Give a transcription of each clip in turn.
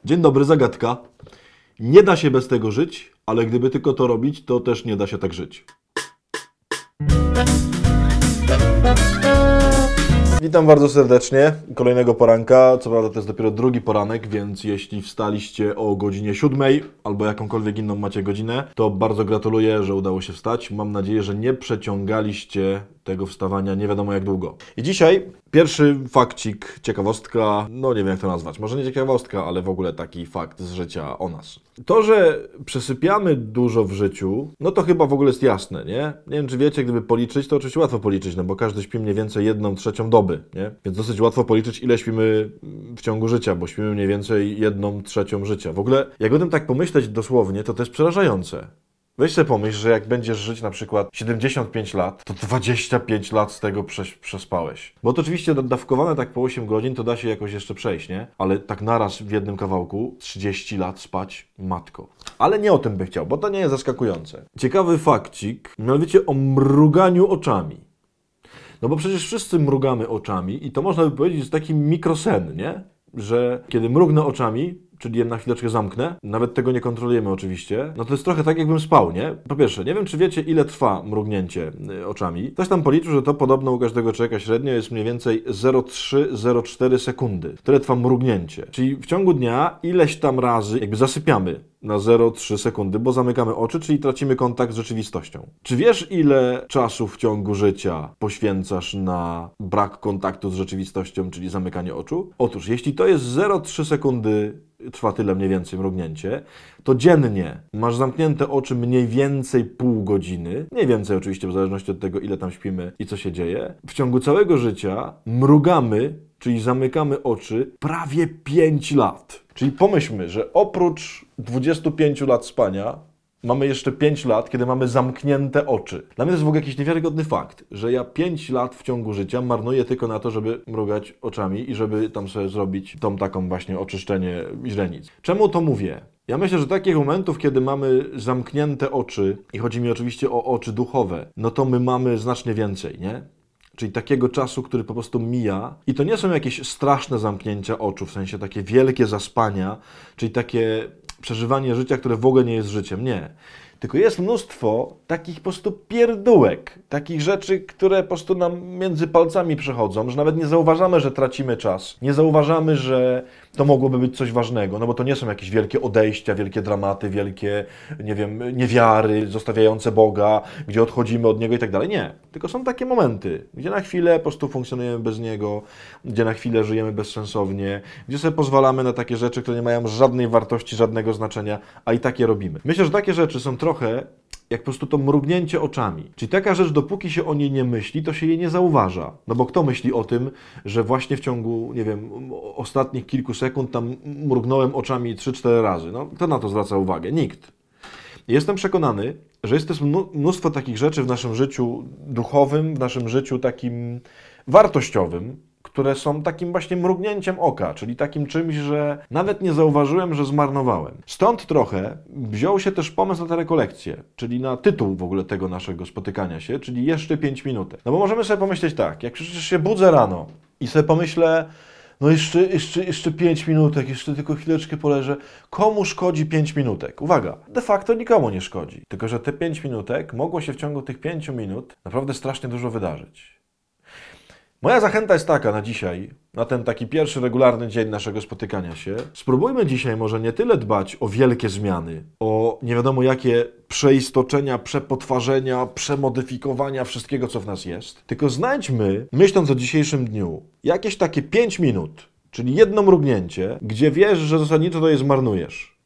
Dzień dobry, zagadka. Nie da się bez tego żyć, ale gdyby tylko to robić, to też nie da się tak żyć. Witam bardzo serdecznie. Kolejnego poranka. Co prawda to jest dopiero drugi poranek, więc jeśli wstaliście o godzinie 7 albo jakąkolwiek inną macie godzinę, to bardzo gratuluję, że udało się wstać. Mam nadzieję, że nie przeciągaliście tego wstawania nie wiadomo jak długo. I dzisiaj pierwszy fakcik, ciekawostka, no nie wiem jak to nazwać, może nie ciekawostka, ale w ogóle taki fakt z życia o nas. To, że przesypiamy dużo w życiu, no to chyba w ogóle jest jasne, nie? Nie wiem czy wiecie, gdyby policzyć, to oczywiście łatwo policzyć, no bo każdy śpi mniej więcej 1/3 doby, nie? Więc dosyć łatwo policzyć ile śpimy w ciągu życia, bo śpimy mniej więcej 1/3 życia. W ogóle jak o tym tak pomyśleć dosłownie, to jest przerażające. Weź sobie pomyśl, że jak będziesz żyć na przykład 75 lat, to 25 lat z tego przespałeś. Bo to oczywiście dawkowane tak po 8 godzin, to da się jakoś jeszcze przejść, nie? Ale tak naraz w jednym kawałku 30 lat spać, matko. Ale nie o tym bym chciał, bo to nie jest zaskakujące. Ciekawy fakcik, mianowicie o mruganiu oczami. No bo przecież wszyscy mrugamy oczami i to można by powiedzieć jest taki mikrosen, nie? Że kiedy mrugnę oczami, czyli je na chwileczkę zamknę, nawet tego nie kontrolujemy oczywiście, no to jest trochę tak jakbym spał, nie? Po pierwsze, nie wiem czy wiecie ile trwa mrugnięcie oczami. Ktoś tam policzył, że to podobno u każdego człowieka średnio jest mniej więcej 0,3-0,4 sekundy. Tyle trwa mrugnięcie. Czyli w ciągu dnia ileś tam razy jakby zasypiamy na 0,3 sekundy, bo zamykamy oczy, czyli tracimy kontakt z rzeczywistością. Czy wiesz ile czasu w ciągu życia poświęcasz na brak kontaktu z rzeczywistością, czyli zamykanie oczu? Otóż, jeśli to jest 0,3 sekundy trwa tyle mniej więcej mrugnięcie, to dziennie masz zamknięte oczy mniej więcej pół godziny, mniej więcej oczywiście w zależności od tego ile tam śpimy i co się dzieje. W ciągu całego życia mrugamy, czyli zamykamy oczy prawie 5 lat. Czyli pomyślmy, że oprócz 25 lat spania mamy jeszcze 5 lat, kiedy mamy zamknięte oczy. Dla mnie to jest w ogóle jakiś niewiarygodny fakt, że ja 5 lat w ciągu życia marnuję tylko na to, żeby mrugać oczami i żeby tam sobie zrobić tą taką właśnie oczyszczenie źrenic. Czemu to mówię? Ja myślę, że takich momentów, kiedy mamy zamknięte oczy, i chodzi mi oczywiście o oczy duchowe, no to my mamy znacznie więcej, nie? Czyli takiego czasu, który po prostu mija. I to nie są jakieś straszne zamknięcia oczu, w sensie takie wielkie zaspania, czyli takie przeżywanie życia, które w ogóle nie jest życiem. Nie. Tylko jest mnóstwo takich po prostu pierdółek, takich rzeczy, które po prostu nam między palcami przechodzą, że nawet nie zauważamy, że tracimy czas. Nie zauważamy, że to mogłoby być coś ważnego, no bo to nie są jakieś wielkie odejścia, wielkie dramaty, wielkie, nie wiem, niewiary zostawiające Boga, gdzie odchodzimy od Niego i tak dalej. Nie. Tylko są takie momenty, gdzie na chwilę po prostu funkcjonujemy bez Niego, gdzie na chwilę żyjemy bezsensownie, gdzie sobie pozwalamy na takie rzeczy, które nie mają żadnej wartości, żadnego znaczenia, a i takie robimy. Myślę, że takie rzeczy są trochę jak po prostu to mrugnięcie oczami. Czyli taka rzecz, dopóki się o niej nie myśli, to się jej nie zauważa. No bo kto myśli o tym, że właśnie w ciągu, nie wiem, ostatnich kilku sekund tam mrugnąłem oczami 3-4 razy? No kto na to zwraca uwagę? Nikt. Jestem przekonany, że jest też mnóstwo takich rzeczy w naszym życiu duchowym, w naszym życiu takim wartościowym, które są takim właśnie mrugnięciem oka, czyli takim czymś, że nawet nie zauważyłem, że zmarnowałem. Stąd trochę wziął się też pomysł na tę rekolekcję, czyli na tytuł w ogóle tego naszego spotykania się, czyli jeszcze 5 minutek. No bo możemy sobie pomyśleć tak, jak przecież się budzę rano i sobie pomyślę, no jeszcze 5 minutek, jeszcze tylko chwileczkę poleżę. Komu szkodzi 5 minutek? Uwaga, de facto nikomu nie szkodzi. Tylko że te 5 minutek mogło się w ciągu tych 5 minut naprawdę strasznie dużo wydarzyć. Moja zachęta jest taka na dzisiaj, na ten taki pierwszy regularny dzień naszego spotykania się. Spróbujmy dzisiaj może nie tyle dbać o wielkie zmiany, o nie wiadomo jakie przeistoczenia, przepotwarzenia, przemodyfikowania wszystkiego, co w nas jest, tylko znajdźmy, myśląc o dzisiejszym dniu, jakieś takie 5 minut, czyli jedno mrugnięcie, gdzie wiesz, że zasadniczo to je zmarnujesz.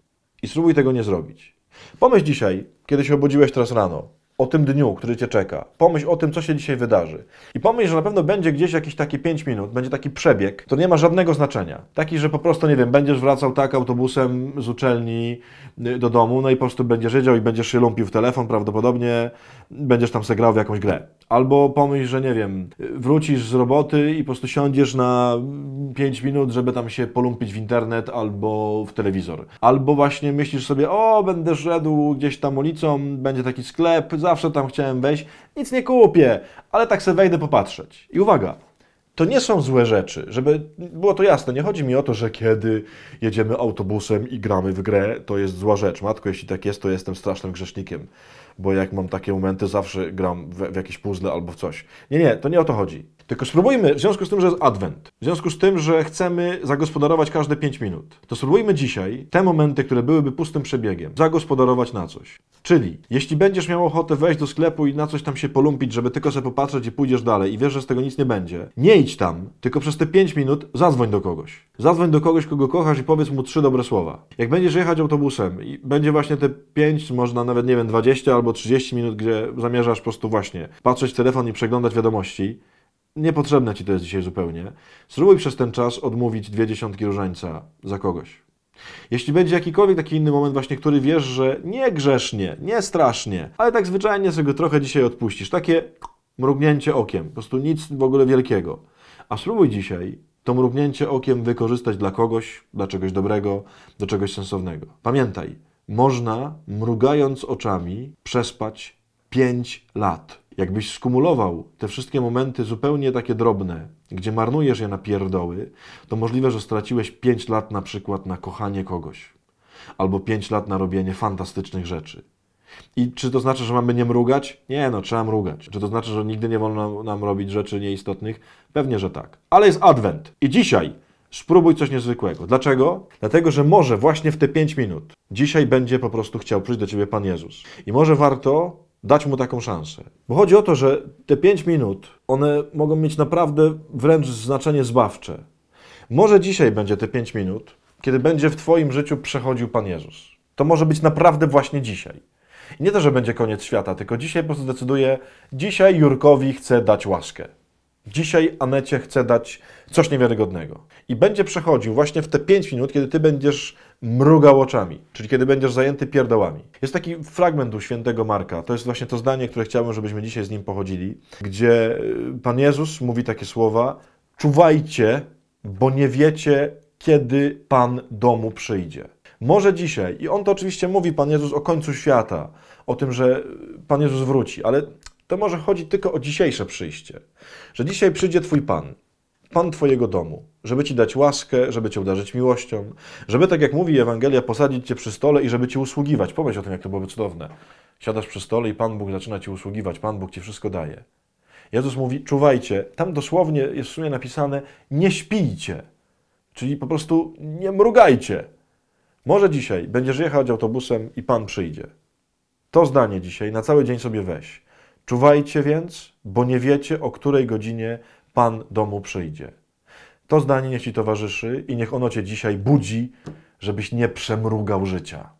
I spróbuj tego nie zrobić. Pomyśl dzisiaj, kiedy się obudziłeś teraz rano, o tym dniu, który Cię czeka. Pomyśl o tym, co się dzisiaj wydarzy. I pomyśl, że na pewno będzie gdzieś jakieś takie 5 minut, będzie taki przebieg, to nie ma żadnego znaczenia. Taki, że po prostu, nie wiem, będziesz wracał tak autobusem z uczelni do domu, no i po prostu będziesz jedział i będziesz się lumpił w telefon, prawdopodobnie będziesz tam se grał w jakąś grę. Albo pomyśl, że nie wiem, wrócisz z roboty i po prostu siądziesz na 5 minut, żeby tam się polumpić w internet albo w telewizor. Albo właśnie myślisz sobie, o, będę szedł gdzieś tam ulicą, będzie taki sklep, zawsze tam chciałem wejść, nic nie kupię, ale tak se wejdę popatrzeć. I uwaga, To nie są złe rzeczy, żeby było to jasne. Nie chodzi mi o to, że kiedy jedziemy autobusem i gramy w grę, to jest zła rzecz. Matko, jeśli tak jest, to jestem strasznym grzesznikiem, bo jak mam takie momenty, zawsze gram w jakieś puzzle albo w coś. Nie, to nie o to chodzi. Tylko spróbujmy, w związku z tym, że jest adwent, w związku z tym, że chcemy zagospodarować każde 5 minut, to spróbujmy dzisiaj te momenty, które byłyby pustym przebiegiem, zagospodarować na coś. Czyli, jeśli będziesz miał ochotę wejść do sklepu i na coś tam się polumpić, żeby tylko sobie popatrzeć i pójdziesz dalej i wiesz, że z tego nic nie będzie, nie idź tam, tylko przez te 5 minut zadzwoń do kogoś. Zadzwoń do kogoś, kogo kochasz i powiedz mu 3 dobre słowa. Jak będziesz jechać autobusem i będzie właśnie te 5, można nawet, nie wiem, 20 albo 30 minut, gdzie zamierzasz po prostu właśnie patrzeć w telefon i przeglądać wiadomości, niepotrzebne ci to jest dzisiaj zupełnie, spróbuj przez ten czas odmówić 20 różańca za kogoś. Jeśli będzie jakikolwiek taki inny moment właśnie, który wiesz, że nie grzesznie, nie strasznie, ale tak zwyczajnie sobie go trochę dzisiaj odpuścisz, takie mrugnięcie okiem, po prostu nic w ogóle wielkiego. A spróbuj dzisiaj to mrugnięcie okiem wykorzystać dla kogoś, dla czegoś dobrego, do czegoś sensownego. Pamiętaj, można mrugając oczami przespać 5 lat. Jakbyś skumulował te wszystkie momenty zupełnie takie drobne, gdzie marnujesz je na pierdoły, to możliwe, że straciłeś 5 lat na przykład na kochanie kogoś. Albo 5 lat na robienie fantastycznych rzeczy. I czy to znaczy, że mamy nie mrugać? Nie, trzeba mrugać. Czy to znaczy, że nigdy nie wolno nam robić rzeczy nieistotnych? Pewnie, że tak. Ale jest adwent. I dzisiaj spróbuj coś niezwykłego. Dlaczego? Dlatego, że może właśnie w te 5 minut dzisiaj będzie po prostu chciał przyjść do Ciebie Pan Jezus. I może warto dać Mu taką szansę. Bo chodzi o to, że te 5 minut, one mogą mieć naprawdę wręcz znaczenie zbawcze. Może dzisiaj będzie te 5 minut, kiedy będzie w Twoim życiu przechodził Pan Jezus. To może być naprawdę właśnie dzisiaj. I nie to, że będzie koniec świata, tylko dzisiaj po prostu decyduję, dzisiaj Jurkowi chcę dać łaskę. Dzisiaj Anecie chcę dać coś niewiarygodnego. I będzie przechodził właśnie w te 5 minut, kiedy Ty będziesz mrugał oczami, czyli kiedy będziesz zajęty pierdołami. Jest taki fragment u świętego Marka, to jest właśnie to zdanie, które chciałbym, żebyśmy dzisiaj z nim pochodzili, gdzie Pan Jezus mówi takie słowa: czuwajcie, bo nie wiecie, kiedy Pan domu przyjdzie. Może dzisiaj, i on to oczywiście mówi, Pan Jezus, o końcu świata, o tym, że Pan Jezus wróci, ale to może chodzi tylko o dzisiejsze przyjście. Że dzisiaj przyjdzie Twój Pan, Pan Twojego domu, żeby Ci dać łaskę, żeby Cię obdarzyć miłością, żeby, tak jak mówi Ewangelia, posadzić Cię przy stole i żeby Ci usługiwać. Pomyśl o tym, jak to byłoby cudowne. Siadasz przy stole i Pan Bóg zaczyna Ci usługiwać, Pan Bóg Ci wszystko daje. Jezus mówi, czuwajcie, tam dosłownie jest w sumie napisane, nie śpijcie, czyli po prostu nie mrugajcie. Może dzisiaj będziesz jechać autobusem i Pan przyjdzie. To zdanie dzisiaj na cały dzień sobie weź. Czuwajcie więc, bo nie wiecie, o której godzinie Pan domu przyjdzie. To zdanie niech Ci towarzyszy i niech ono Cię dzisiaj budzi, żebyś nie przemrugał życia.